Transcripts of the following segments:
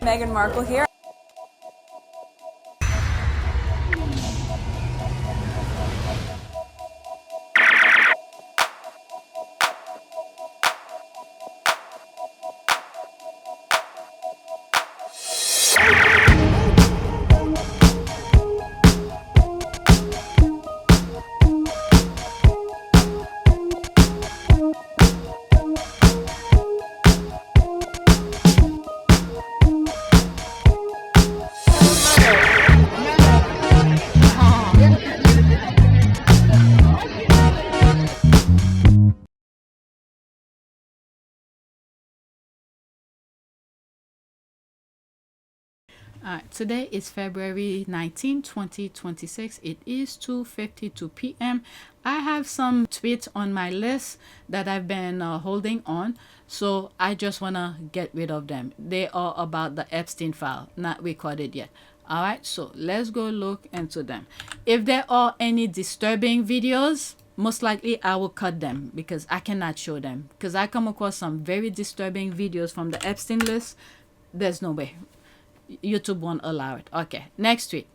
Meghan Markle here. Today is February 19, 2026. It is 2:52 p.m. I have some tweets on my list that I've been holding on, so I just want to get rid of them. They are about the Epstein file, not recorded yet. All right, so let's go look into them. If there are any disturbing videos, most likely I will cut them because I cannot show them, because I come across some very disturbing videos from the Epstein list. There's no way YouTube won't allow it. Okay, next tweet.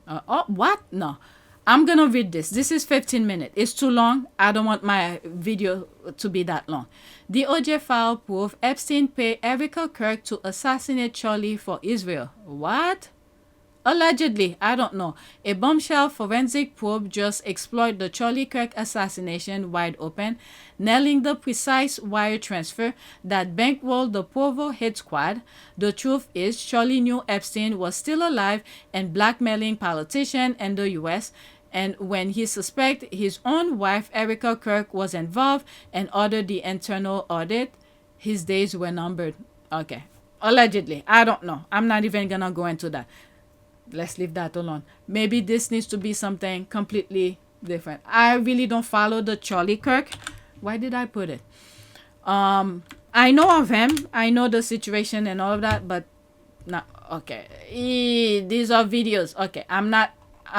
Oh, what? No. I'm gonna read this. This is 15 minutes. It's too long. I don't want my video to be that long. The OJ file proof Epstein paid Erika Kirk to assassinate Charlie for Israel. What? Allegedly, I don't know. A bombshell forensic probe just explored the Charlie Kirk assassination wide open, nailing the precise wire transfer that bankrolled the Provo hit squad. The truth is, Charlie knew Epstein was still alive and blackmailing politicians in the U.S., and when he suspected his own wife, Erika Kirk, was involved and ordered the internal audit, his days were numbered. Okay. Allegedly. I don't know. I'm not even gonna go into that. Let's leave that alone. Maybe this needs to be something completely different. I really don't follow the Charlie Kirk. Why did I put it? I know of him. I know the situation and all of that, but not okay. These are videos. Okay, I'm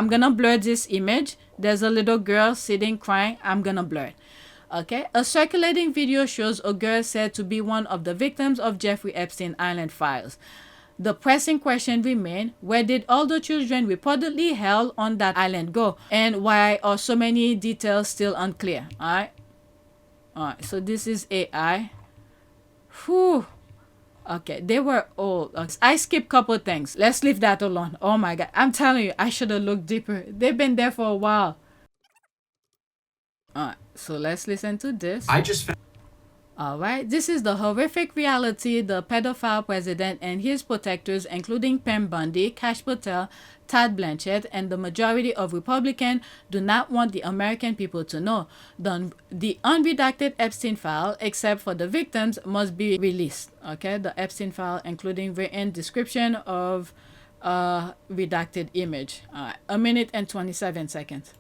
gonna blur this image. There's a little girl sitting crying. I'm gonna blur it. Okay, a circulating video shows a girl said to be one of the victims of Jeffrey Epstein Island files. The pressing question remains, where did all the children reportedly held on that island go? And why are so many details still unclear? Alright, so this is AI. Whew. Okay, they were old. I skipped a couple things. Let's leave that alone. Oh my god, I'm telling you, I should have looked deeper. They've been there for a while. Alright, so let's listen to this. Alright, this is the horrific reality the pedophile president and his protectors, including Pam Bundy, Kash Patel, Todd Blanchett, and the majority of Republicans, do not want the American people to know. The unredacted Epstein file, except for the victims, must be released. Okay, the Epstein file, including written description of redacted image. Alright, 1 minute and 27 seconds.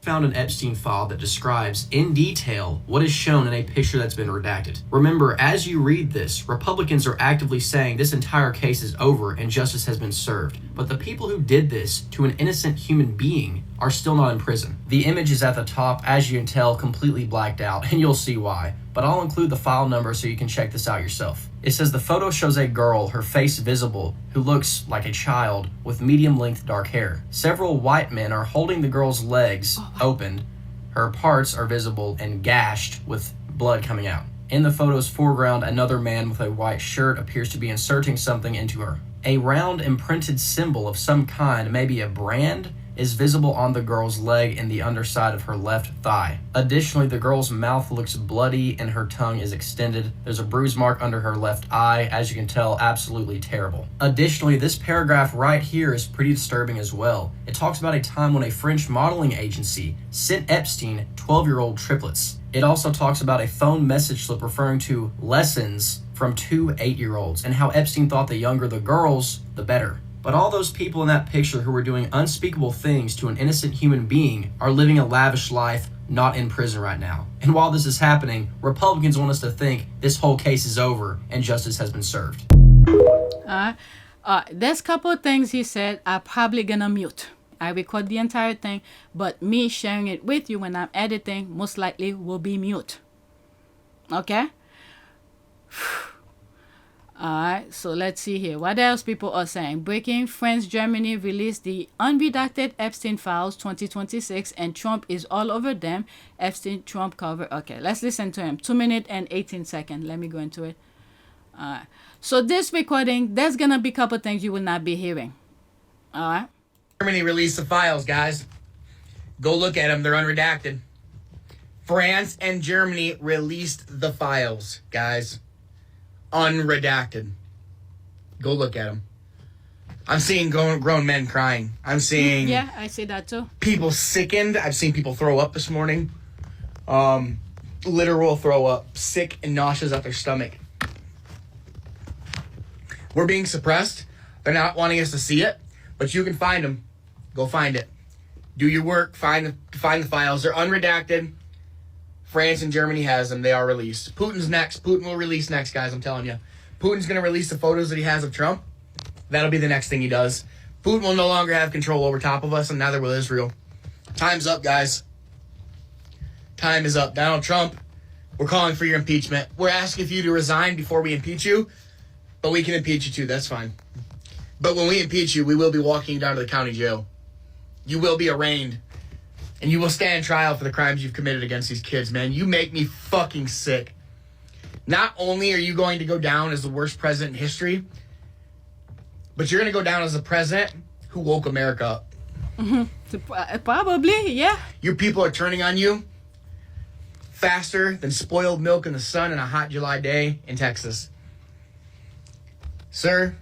Found an Epstein file that describes in detail what is shown in a picture that's been redacted. Remember, as you read this, Republicans are actively saying this entire case is over and justice has been served. But the people who did this to an innocent human being are still not in prison. The image is at the top, as you can tell, completely blacked out, and you'll see why. But I'll include the file number so you can check this out yourself. It says the photo shows a girl, her face visible, who looks like a child with medium-length dark hair. Several white men are holding the girl's legs opened. Her parts are visible and gashed with blood coming out. In the photo's foreground, another man with a white shirt appears to be inserting something into her. A round imprinted symbol of some kind, maybe a brand, is visible on the girl's leg and the underside of her left thigh. Additionally, the girl's mouth looks bloody and her tongue is extended. There's a bruise mark under her left eye, as you can tell, absolutely terrible. Additionally, this paragraph right here is pretty disturbing as well. It talks about a time when a French modeling agency sent Epstein 12-year-old triplets. It also talks about a phone message slip referring to lessons from 2 8-year-olds and how Epstein thought the younger the girls, the better. But all those people in that picture who were doing unspeakable things to an innocent human being are living a lavish life, not in prison right now. And while this is happening, Republicans want us to think this whole case is over and justice has been served. There's a couple of things he said I'm probably gonna mute. I record the entire thing, but me sharing it with you when I'm editing most likely will be mute. Okay? All right, so let's see here. What else people are saying? Breaking: France, Germany released the unredacted Epstein files 2026, and Trump is all over them. Epstein Trump cover. Okay, let's listen to him. 2 minutes and 18 seconds. Let me go into it. All right. So this recording, there's gonna be a couple things you will not be hearing. All right. Germany released the files, guys. Go look at them. They're unredacted. France and Germany released the files, guys. Unredacted. Go look at them. I'm seeing grown men crying. I'm seeing Yeah, I see that too. people sickened. I've seen people throw up this morning. Literal throw up. Sick and nauseous at their stomach. We're being suppressed. They're not wanting us to see it, but you can find them. Go find it. Do your work. Find the files. They're unredacted. France and Germany has them. They are released. Putin's next. Putin will release next, guys. I'm telling you. Putin's going to release the photos that he has of Trump. That'll be the next thing he does. Putin will no longer have control over top of us, and neither will Israel. Time's up, guys. Time is up. Donald Trump, we're calling for your impeachment. We're asking for you to resign before we impeach you, but we can impeach you too. That's fine. But when we impeach you, we will be walking you down to the county jail. You will be arraigned. And you will stand trial for the crimes you've committed against these kids, man. You make me fucking sick. Not only are you going to go down as the worst president in history, but you're going to go down as the president who woke America up. Mm-hmm. Probably, yeah. Your people are turning on you faster than spoiled milk in the sun on a hot July day in Texas. Sir,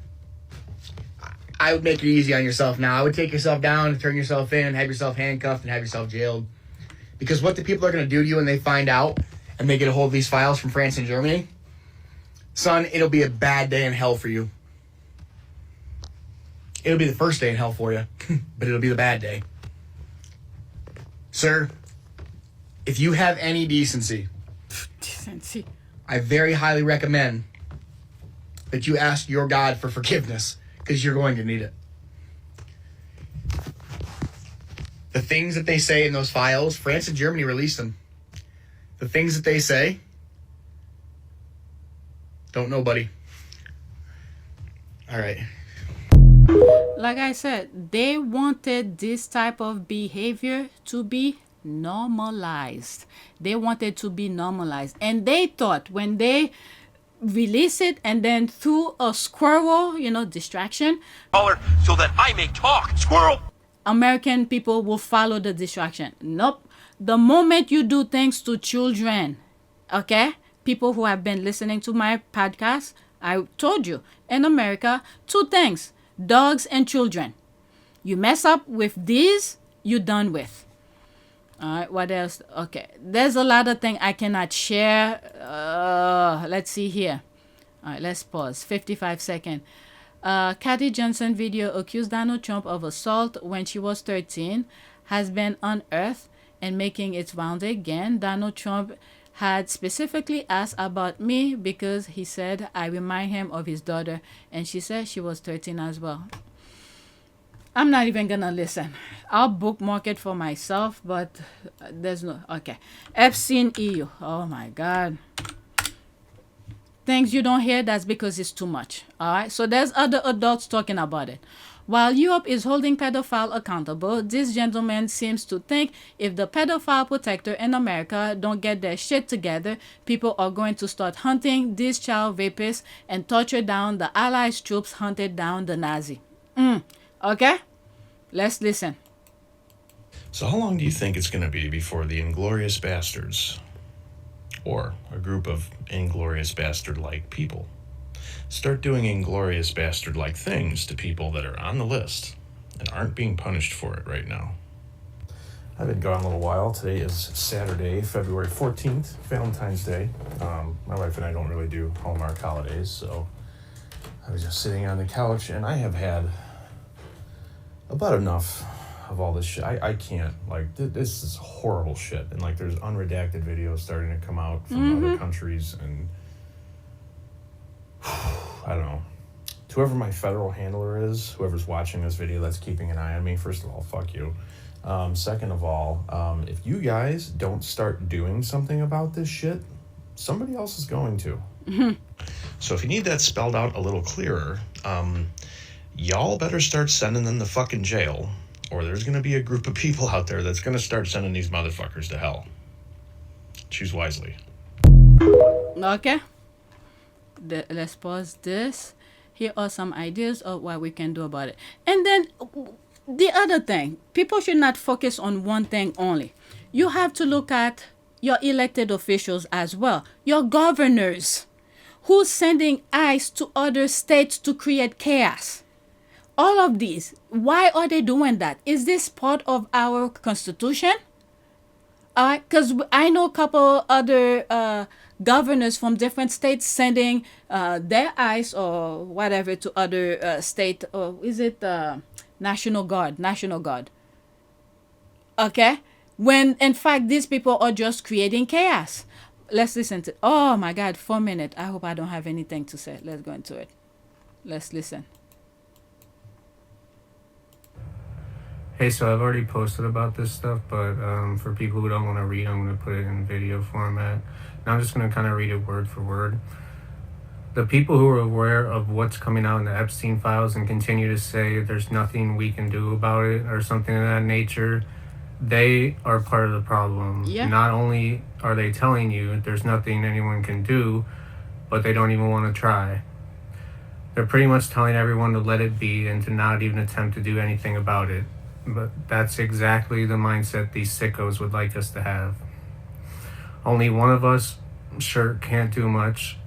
I would make it easy on yourself now. I would take yourself down and turn yourself in, have yourself handcuffed, and have yourself jailed. Because what the people are going to do to you when they find out and they get a hold of these files from France and Germany, son, it'll be a bad day in hell for you. It'll be the first day in hell for you, but it'll be the bad day. Sir, if you have any decency, I very highly recommend that you ask your God for forgiveness, because you're going to need it. The things that they say in those files, France and Germany released them. The things that they say, don't know, buddy. All right. Like I said, they wanted this type of behavior to be normalized. They wanted to be normalized. And they thought when they release it and then through a squirrel, distraction, so that I may talk, squirrel. American people will follow the distraction. Nope. The moment you do things to children, okay? People who have been listening to my podcast, I told you, in America, 2 things: dogs and children. You mess up with these, you're done with. All right, what else? Okay, there's a lot of things I cannot share. Let's see here. All right, let's pause. 55 seconds. Kathy Johnson video accused Donald Trump of assault when she was 13 has been unearthed and making its round again. Donald Trump had specifically asked about me because he said I remind him of his daughter, and she said she was 13 as well. I'm not even gonna listen. I'll bookmark it for myself, but there's no... Okay. Epstein EU. Oh my God. Things you don't hear, that's because it's too much. All right? So there's other adults talking about it. While Europe is holding pedophile accountable, this gentleman seems to think if the pedophile protector in America don't get their shit together, people are going to start hunting these child rapists and torture down the Allies troops hunted down the Nazi. Okay? Let's listen. So how long do you think it's going to be before the Inglorious Bastards, or a group of Inglorious Bastard-like people, start doing Inglorious Bastard-like things to people that are on the list and aren't being punished for it right now? I've been gone a little while. Today is Saturday, February 14th, Valentine's Day. My wife and I don't really do Hallmark holidays, so I was just sitting on the couch, and I have had about enough of all this shit. I can't, this is horrible shit. And, there's unredacted videos starting to come out from other countries, and I don't know. To whoever my federal handler is, whoever's watching this video that's keeping an eye on me, first of all, fuck you. Second of all, if you guys don't start doing something about this shit, somebody else is going to. So if you need that spelled out a little clearer, y'all better start sending them to fucking jail, or there's going to be a group of people out there that's going to start sending these motherfuckers to hell. Choose wisely. Okay. Let's pause this. Here are some ideas of what we can do about it. And then the other thing, people should not focus on one thing only. You have to look at your elected officials as well, your governors, who's sending ICE to other states to create chaos. All of these, why are they doing that? Is this part of our constitution? Because I know a couple other governors from different states sending their ICE or whatever to other state, or is it National Guard? Okay? When in fact these people are just creating chaos. Let's listen to, oh my God, 4 minutes. I hope I don't have anything to say. Let's go into it. Let's listen. Hey, so I've already posted about this stuff, but for people who don't want to read, I'm going to put it in video format. Now I'm just going to kind of read it word for word. The people who are aware of what's coming out in the Epstein files and continue to say there's nothing we can do about it or something of that nature, they are part of the problem. Yeah. Not only are they telling you there's nothing anyone can do, but they don't even want to try. They're pretty much telling everyone to let it be and to not even attempt to do anything about it. But that's exactly the mindset these sickos would like us to have. Only one of us sure can't do much.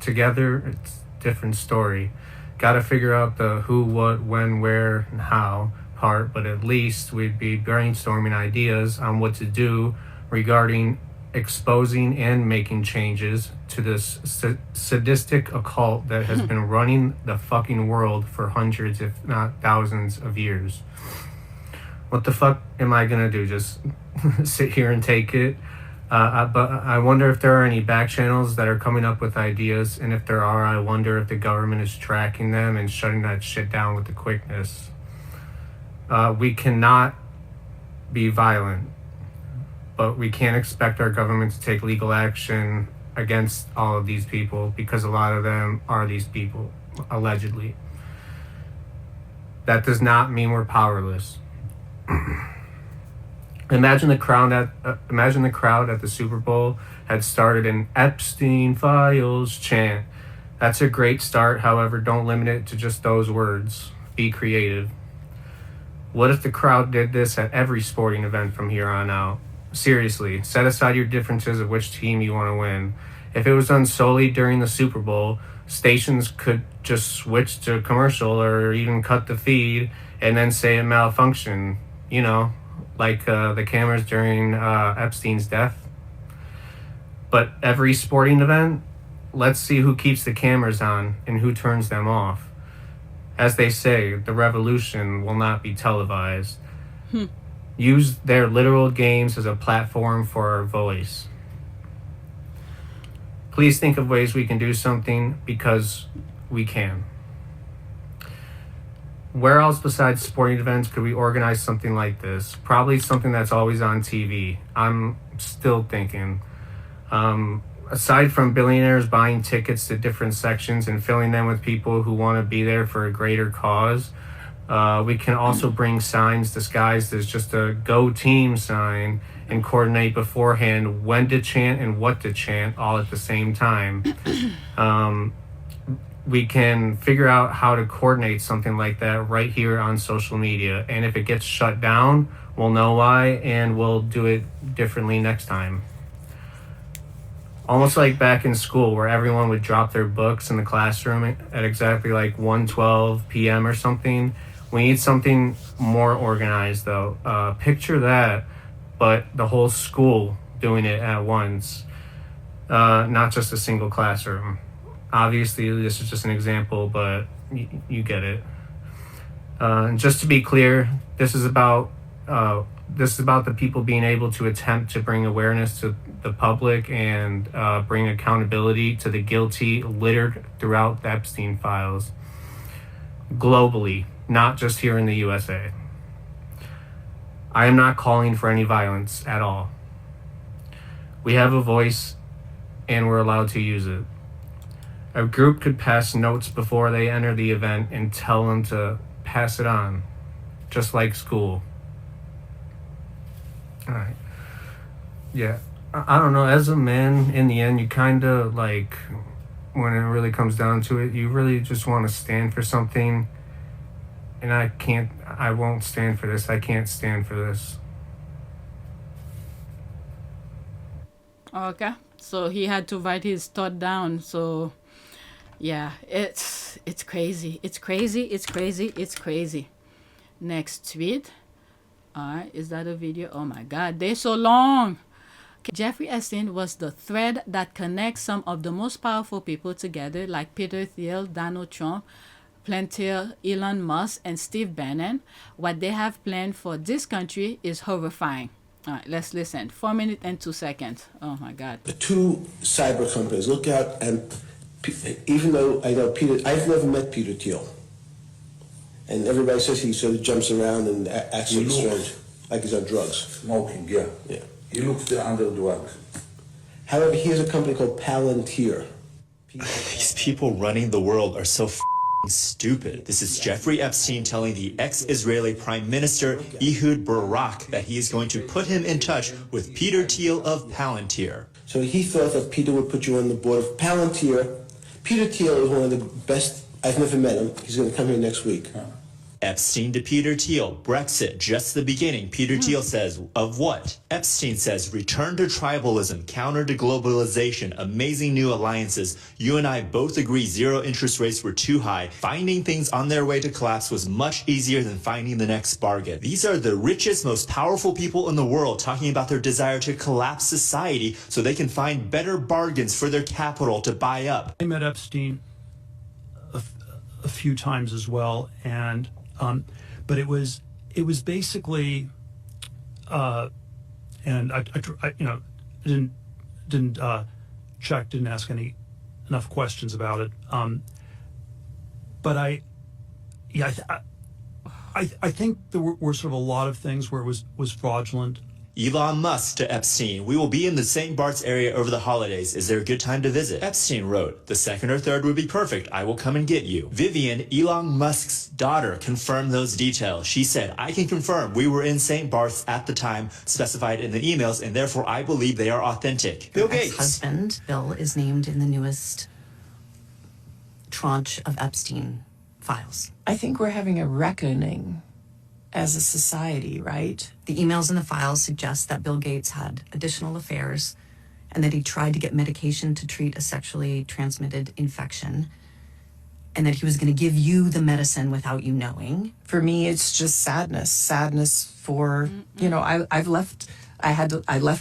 Together, it's a different story. Gotta figure out the who, what, when, where, and how part, but at least we'd be brainstorming ideas on what to do regarding exposing and making changes to this sadistic occult that has been running the fucking world for hundreds, if not thousands of years. What the fuck am I gonna do? Just sit here and take it? But I wonder if there are any back channels that are coming up with ideas, and if there are, I wonder if the government is tracking them and shutting that shit down with the quickness. We cannot be violent, but we can't expect our government to take legal action against all of these people, because a lot of them are these people, allegedly. That does not mean we're powerless. Imagine the crowd at the Super Bowl had started an Epstein Files chant. That's a great start. However, don't limit it to just those words. Be creative. What if the crowd did this at every sporting event from here on out? Seriously, set aside your differences of which team you want to win. If it was done solely during the Super Bowl, stations could just switch to commercial or even cut the feed and then say it malfunctioned. You know, like the cameras during Epstein's death. But every sporting event, let's see who keeps the cameras on and who turns them off. As they say, the revolution will not be televised. Use their literal games as a platform for our voice. Please think of ways we can do something, because we can. Where else besides sporting events could we organize something like this? Probably something that's always on TV. I'm still thinking. Aside from billionaires buying tickets to different sections and filling them with people who want to be there for a greater cause, we can also bring signs disguised as just a Go Team sign and coordinate beforehand when to chant and what to chant all at the same time. We can figure out how to coordinate something like that right here on social media. And if it gets shut down, we'll know why, and we'll do it differently next time. Almost like back in school, where everyone would drop their books in the classroom at exactly like 1:12 p.m. or something. We need something more organized, though. Picture that, but the whole school doing it at once, not just a single classroom. Obviously, this is just an example, but you get it. And just to be clear, this is about the people being able to attempt to bring awareness to the public and bring accountability to the guilty littered throughout the Epstein files, globally, not just here in the USA. I am not calling for any violence at all. We have a voice, and we're allowed to use it. A group could pass notes before they enter the event and tell them to pass it on, just like school. Alright. Yeah, I don't know, as a man, in the end, you kind of, like, when it really comes down to it, you really just want to stand for something, and I won't stand for this. I can't stand for this. Okay, so he had to write his thought down. So yeah, it's crazy. It's crazy. It's crazy. It's crazy. Next tweet. All right, is that a video? Oh my God, they're so long. Jeffrey Epstein was the thread that connects some of the most powerful people together, like Peter Thiel, Donald Trump, Palantir, Elon Musk, and Steve Bannon. What they have planned for this country is horrifying. All right, let's listen. 4 minutes and 2 seconds. Oh my God. The two cyber companies, look out, and even though I know Peter, I've never met Peter Thiel. And everybody says he sort of jumps around and acts sort of strange, like he's on drugs. Smoking, yeah. Yeah. He looks under drugs. However, he has a company called Palantir. These people running the world are so stupid. This is Jeffrey Epstein telling the ex-Israeli Prime Minister Ehud Barak that he is going to put him in touch with Peter Thiel of Palantir. So he thought that Peter would put you on the board of Palantir. Peter Thiel is one of the best. I've never met him. He's going to come here next week. Epstein to Peter Thiel. Brexit, just the beginning. Peter Thiel says, of what? Epstein says, return to tribalism, counter to globalization, amazing new alliances. You and I both agree zero interest rates were too high. Finding things on their way to collapse was much easier than finding the next bargain. These are the richest, most powerful people in the world talking about their desire to collapse society so they can find better bargains for their capital to buy up. I met Epstein a few times as well, and but it was basically, and I didn't check, didn't ask enough questions about it. But I think there were sort of a lot of things where it was fraudulent. Elon Musk to Epstein. We will be in the St. Bart's area over the holidays. Is there a good time to visit? Epstein wrote, the 2nd or 3rd would be perfect. I will come and get you. Vivian, Elon Musk's daughter, confirmed those details. She said, I can confirm we were in St. Bart's at the time specified in the emails, and therefore I believe they are authentic. Bill Gates. Ex-husband, Bill, is named in the newest tranche of Epstein files. I think we're having a reckoning as a society, right? The emails in the files suggest that Bill Gates had additional affairs and that he tried to get medication to treat a sexually transmitted infection and that he was going to give you the medicine without you knowing. For me, it's just sadness for, you know, I left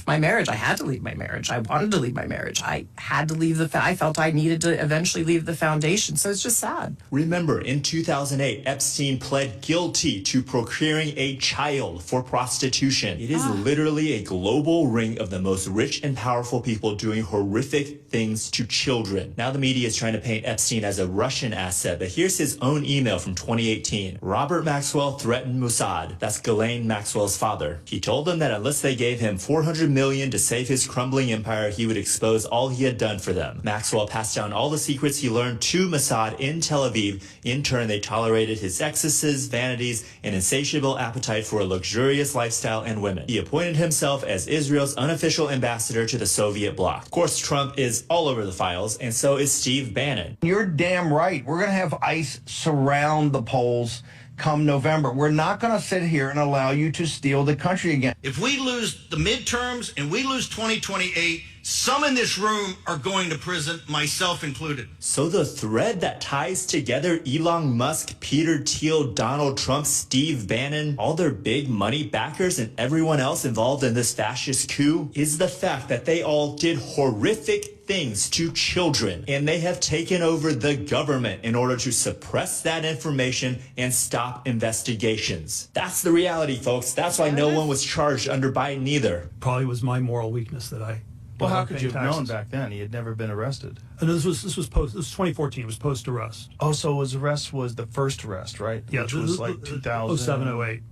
my marriage. I had to leave my marriage. I wanted to leave my marriage. I had to leave I felt I needed to eventually leave the foundation. So it's just sad. Remember, in 2008, Epstein pled guilty to procuring a child for prostitution. It is literally a global ring of the most rich and powerful people doing horrific things to children. Now the media is trying to paint Epstein as a Russian asset, but here's his own email from 2018. Robert Maxwell threatened Mossad. That's Ghislaine Maxwell's father. He told them that unless they gave him $400 million to save his crumbling empire, he would expose all he had done for them. Maxwell passed down all the secrets he learned to Mossad in Tel Aviv. In turn, they tolerated his excesses, vanities, and insatiable appetite for a luxurious lifestyle and women. He appointed himself as Israel's unofficial ambassador to the Soviet bloc. Of course, Trump is all over the files, and so is Steve Bannon. You're damn right. We're going to have ICE surround the polls come November. We're not going to sit here and allow you to steal the country again. If we lose the midterms and we lose 2028, some in this room are going to prison, myself included. So the thread that ties together Elon Musk, Peter Thiel, Donald Trump, Steve Bannon, all their big money backers, and everyone else involved in this fascist coup is the fact that they all did horrific things to children, and they have taken over the government in order to suppress that information and stop investigations. That's the reality, folks. That's why no one was charged under Biden either. Probably was my moral weakness that I. Well, how could you have known back then? He had never been arrested. No, this was 2014. It was post arrest. Oh, so his arrest was the first arrest, right? Yeah, which was like 2007, 08.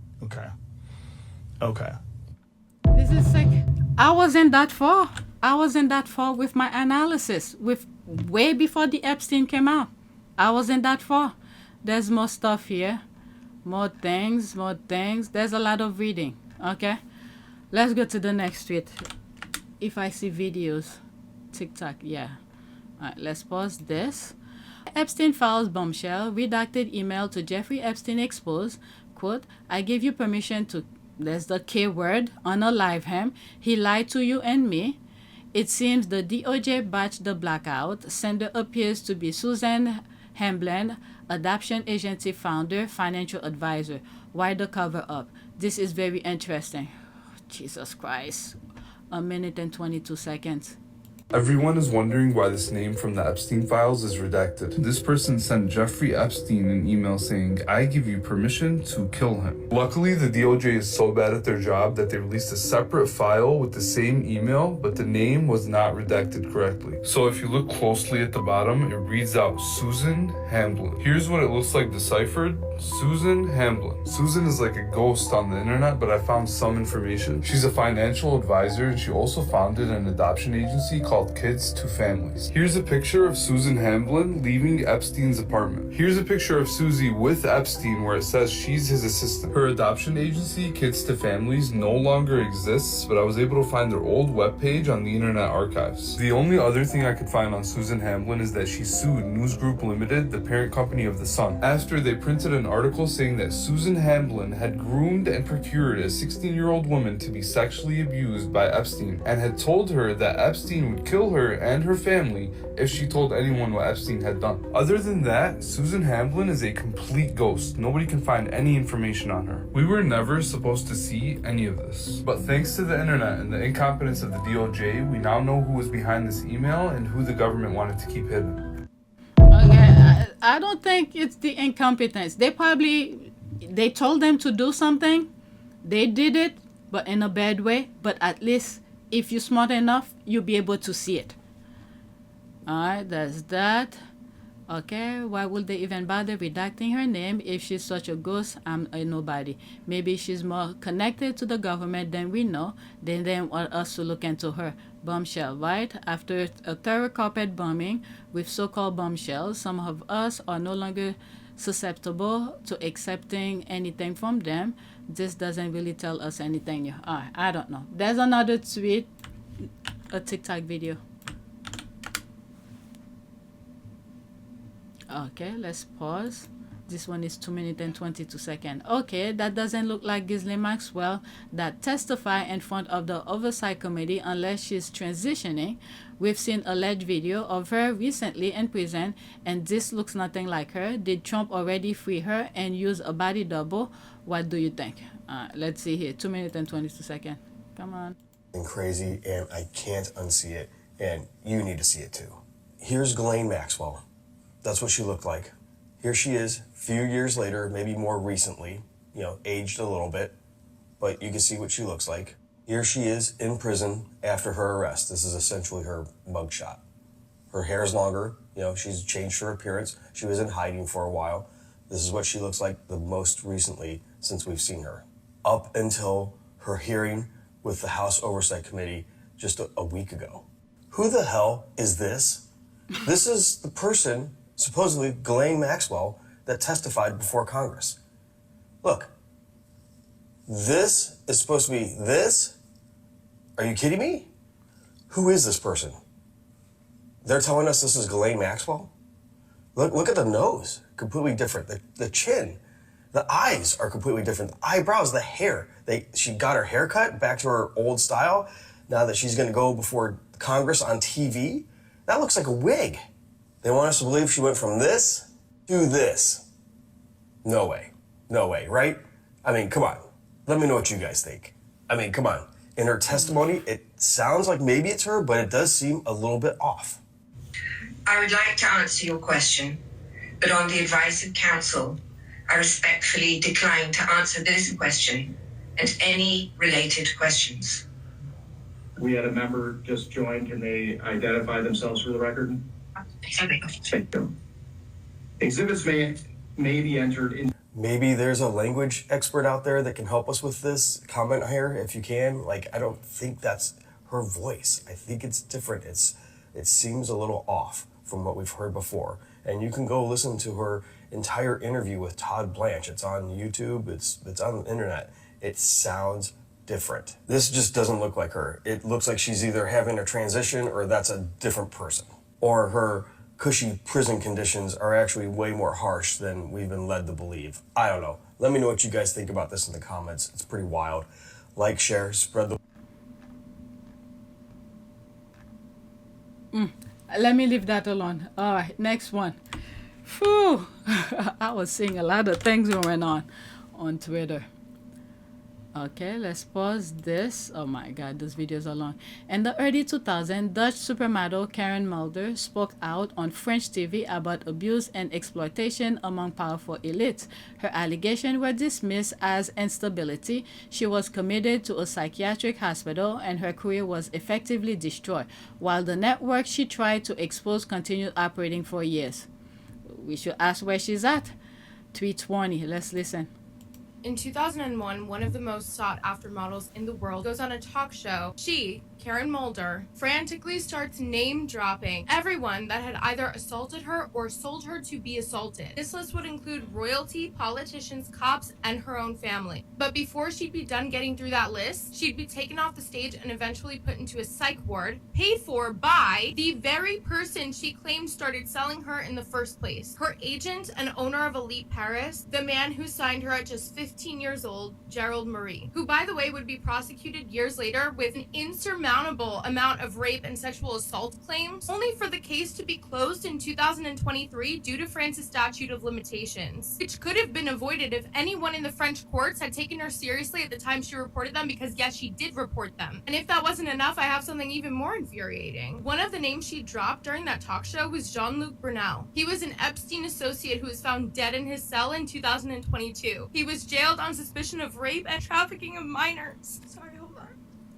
Okay. This is sick. I wasn't that far with my analysis, with way before the Epstein came out. I wasn't that far. There's more stuff here. More things. There's a lot of reading. Okay? Let's go to the next tweet. If I see videos. TikTok, yeah. All right, let's pause this. Epstein files bombshell. Redacted email to Jeffrey Epstein exposed. Quote, I give you permission to, there's the K word, unalive him. He lied to you and me. It seems the DOJ botched the blackout. Sender appears to be Susan Hamblin, adoption agency founder, financial advisor. Why the cover up? This is very interesting. Jesus Christ. 1 minute and 22 seconds. Everyone is wondering why this name from the Epstein files is redacted. This person sent Jeffrey Epstein an email saying, I give you permission to kill him. Luckily, the DOJ is so bad at their job that they released a separate file with the same email, but the name was not redacted correctly. So if you look closely at the bottom, it reads out Susan Hamblin. Here's what it looks like deciphered. Susan Hamblin. Susan is like a ghost on the internet, but I found some information. She's a financial advisor, and she also founded an adoption agency called Kids to Families. Here's a picture of Susan Hamblin leaving Epstein's apartment. Here's a picture of Susie with Epstein where it says she's his assistant. Her adoption agency, Kids to Families, no longer exists, but I was able to find their old webpage on the Internet Archives. The only other thing I could find on Susan Hamblin is that she sued News Group Limited, the parent company of The Sun, after they printed an article saying that Susan Hamblin had groomed and procured a 16-year-old woman to be sexually abused by Epstein and had told her that Epstein would kill her and her family if she told anyone what Epstein had done. Other than that, Susan Hamblin is a complete ghost. Nobody can find any information on her. We were never supposed to see any of this. But thanks to the internet and the incompetence of the DOJ, we now know who was behind this email and who the government wanted to keep hidden. Okay, I don't think it's the incompetence. They told them to do something. They did it, but in a bad way. But at least if you're smart enough, you'll be able to see it. Alright, that's that. Okay, why would they even bother redacting her name if she's such a ghost? I'm a nobody. Maybe she's more connected to the government than we know. Then they want us to look into her. Bombshell, right? After a thorough carpet bombing with so-called bombshells, some of us are no longer susceptible to accepting anything from them. This doesn't really tell us anything new. I don't know. There's another tweet, a TikTok video. Okay, let's pause. This one is 2 minutes and 22 seconds. Okay, that doesn't look like Ghislaine Maxwell that testify in front of the Oversight Committee unless she's transitioning. We've seen alleged video of her recently in prison, and this looks nothing like her. Did Trump already free her and use a body double? What do you think? Let's see here. 2 minutes and 22 seconds. Come on. And crazy, and I can't unsee it, and you need to see it too. Here's Ghislaine Maxwell. That's what she looked like. Here she is, a few years later, maybe more recently, aged a little bit, but you can see what she looks like. Here she is in prison after her arrest. This is essentially her mugshot. Her hair's longer, she's changed her appearance. She was in hiding for a while. This is what she looks like the most recently since we've seen her. Up until her hearing with the House Oversight Committee just a week ago. Who the hell is this? This is the person, supposedly Ghislaine Maxwell, that testified before Congress. Look, this is supposed to be this? Are you kidding me? Who is this person? They're telling us this is Ghislaine Maxwell? Look at the nose, completely different. The chin, the eyes are completely different. The eyebrows, the hair. She got her hair cut back to her old style. Now that she's gonna go before Congress on TV, that looks like a wig. They want us to believe she went from this to this. No way, right? I mean, come on. Let me know what you guys think. I mean, come on. In her testimony, it sounds like maybe it's her, but it does seem a little bit off. I would like to answer your question, but on the advice of counsel, I respectfully decline to answer this question and any related questions. We had a member just join. Can they identify themselves for the record? Thank you. Exhibits may be entered in. Maybe there's a language expert out there that can help us with this. Comment here if you can. I don't think that's her voice. I think it's different. It seems a little off from what we've heard before. And you can go listen to her entire interview with Todd Blanche. It's on YouTube, it's on the internet. It sounds different. This just doesn't look like her. It looks like she's either having a transition or that's a different person. Or her cushy prison conditions are actually way more harsh than we've been led to believe. I don't know. Let me know what you guys think about this in the comments. It's pretty wild. Like, share, spread the... Let me leave that alone. All right, next one. Phew. I was seeing a lot of things going on Twitter. Okay, let's pause this. Oh my God, those videos are long. In the early 2000s, Dutch supermodel Karen Mulder spoke out on French TV about abuse and exploitation among powerful elites. Her allegations were dismissed as instability. She was committed to a psychiatric hospital and her career was effectively destroyed, while the network she tried to expose continued operating for years. We should ask where she's at. Tweet 20. Let's listen. In 2001, one of the most sought-after models in the world goes on a talk show. She, Karen Mulder, frantically starts name-dropping everyone that had either assaulted her or sold her to be assaulted. This list would include royalty, politicians, cops, and her own family. But before she'd be done getting through that list, she'd be taken off the stage and eventually put into a psych ward, paid for by the very person she claimed started selling her in the first place. Her agent and owner of Elite Paris, the man who signed her at just 15 years old, Gerald Marie, who, by the way, would be prosecuted years later with an insurmountable amount of rape and sexual assault claims, only for the case to be closed in 2023 due to France's statute of limitations, which could have been avoided if anyone in the French courts had taken her seriously at the time she reported them, because yes, she did report them. And if that wasn't enough, I have something even more infuriating. One of the names she dropped during that talk show was Jean-Luc Brunel. He was an Epstein associate who was found dead in his cell in 2022. He was jailed on suspicion of rape and trafficking of minors. Sorry, hold on.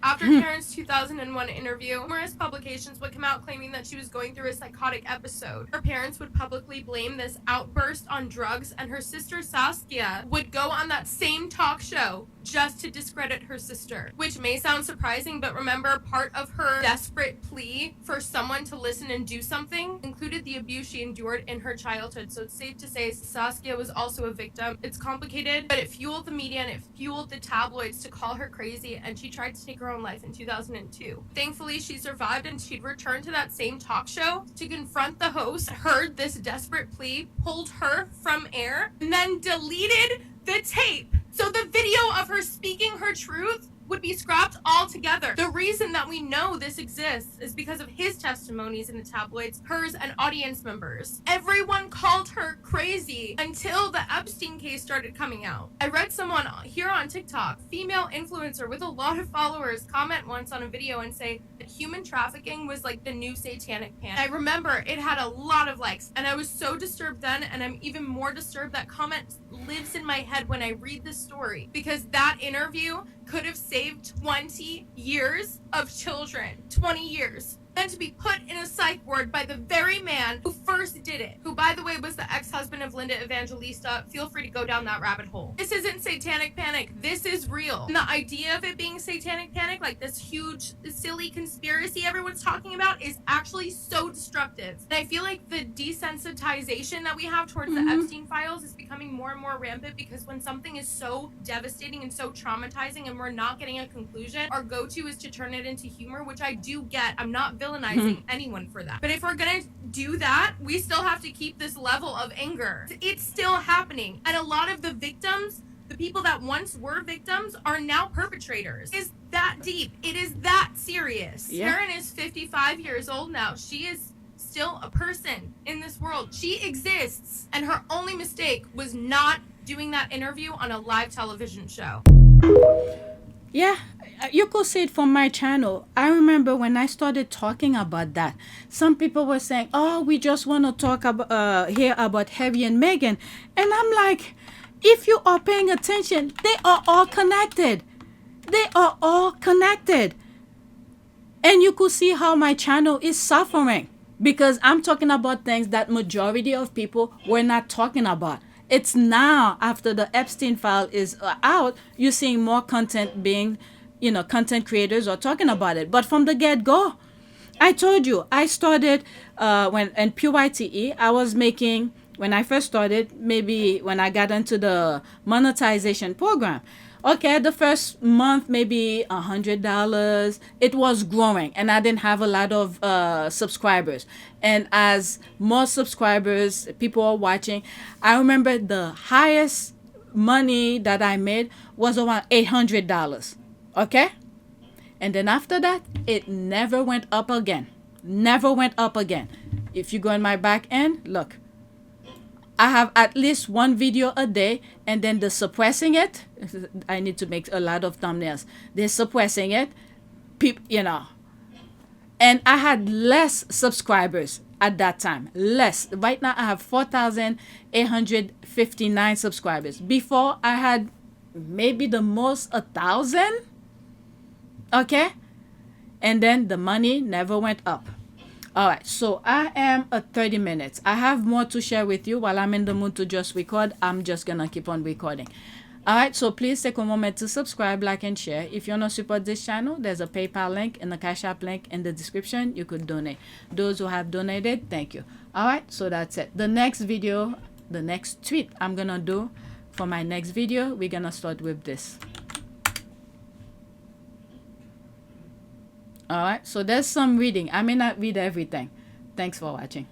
After Karen's 2001 interview, numerous publications would come out claiming that she was going through a psychotic episode. Her parents would publicly blame this outburst on drugs, and her sister Saskia would go on that same talk show just to discredit her sister. Which may sound surprising, but remember, part of her desperate plea for someone to listen and do something included the abuse she endured in her childhood. So it's safe to say Saskia was also a victim. It's complicated, but it fueled the media and it fueled the tabloids to call her crazy, and she tried to take her own life in 2002. Thankfully, she survived and she'd returned to that same talk show to confront the host, heard this desperate plea, pulled her from air, and then deleted the tape. So the video of her speaking her truth would be scrapped altogether. The reason that we know this exists is because of his testimonies in the tabloids, hers and audience members. Everyone called her crazy until the Epstein case started coming out. I read someone here on TikTok, female influencer with a lot of followers, comment once on a video and say that human trafficking was like the new satanic panic. I remember it had a lot of likes, and I was so disturbed then, and I'm even more disturbed. That comment lives in my head when I read this story, because that interview could have saved 20 years of children. 20 years. Then to be put in a psych ward by the very man who first did it, who, by the way, was the ex-husband of Linda Evangelista. Feel free to go down that rabbit hole. This isn't satanic panic. This is real. And the idea of it being satanic panic, like this huge, silly conspiracy everyone's talking about, is actually so destructive. And I feel like the desensitization that we have towards the Epstein files is becoming more and more rampant, because when something is so devastating and so traumatizing and we're not getting a conclusion, our go-to is to turn it into humor, which I do get. I'm not villainizing anyone for that. But if we're gonna do that, we still have to keep this level of anger. It's still happening. And a lot of the victims, the people that once were victims, are now perpetrators. It's that deep. It is that serious. Yeah. Karen is 55 years old now. She is still a person in this world. She exists. And her only mistake was not doing that interview on a live television show. Yeah, you could see it from my channel. I remember when I started talking about that, some people were saying, oh, we just want to talk about hear about Harry and Meghan. And I'm like, if you are paying attention, they are all connected. They are all connected. And you could see how my channel is suffering, because I'm talking about things that majority of people were not talking about. It's now, after the Epstein file is out, you're seeing more content being, content creators are talking about it. But from the get-go, I told you, I started when in PYTE, I was making, when I first started, maybe when I got into the monetization program. Okay, the first month, maybe $100. It was growing, and I didn't have a lot of subscribers. And as more subscribers, people are watching, I remember the highest money that I made was around $800. Okay? And then after that, it never went up again. Never went up again. If you go in my back end, look. I have at least one video a day, and then the suppressing it. I need to make a lot of thumbnails. They're suppressing it, you know. And I had less subscribers at that time. Less. Right now, I have 4,859 subscribers. Before, I had maybe the most 1,000. Okay? And then the money never went up. All right, so I am at 30 minutes. I have more to share with you. While I'm in the mood to just record, I'm just going to keep on recording. All right, so please take a moment to subscribe, like, and share. If you want to support this channel, there's a PayPal link and a Cash App link in the description. You could donate. Those who have donated, thank you. All right, so that's it. The next video, the next tweet I'm going to do for my next video, we're going to start with this. All right, so there's some reading. I may not read everything. Thanks for watching.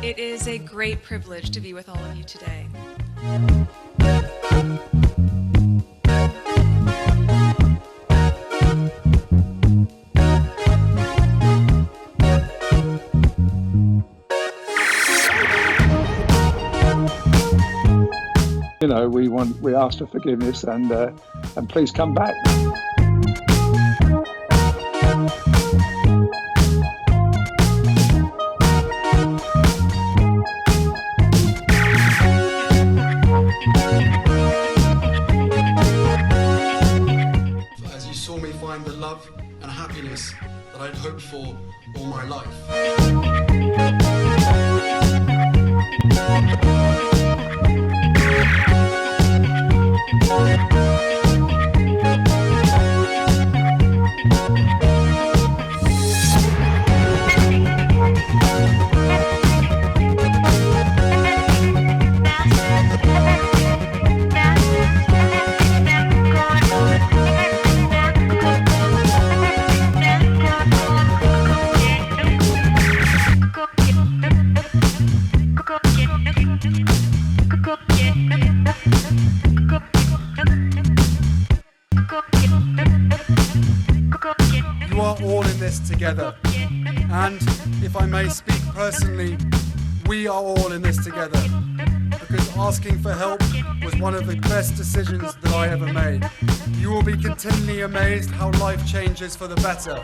It is a great privilege to be with all of you today. You know, we ask for forgiveness and please come back. As you saw me find the love and happiness that I'd hoped for all my life. You are all in this together, and if I may speak personally, we are all in this together, because asking for help was one of the best decisions that I ever made. You will be continually amazed how life changes for the better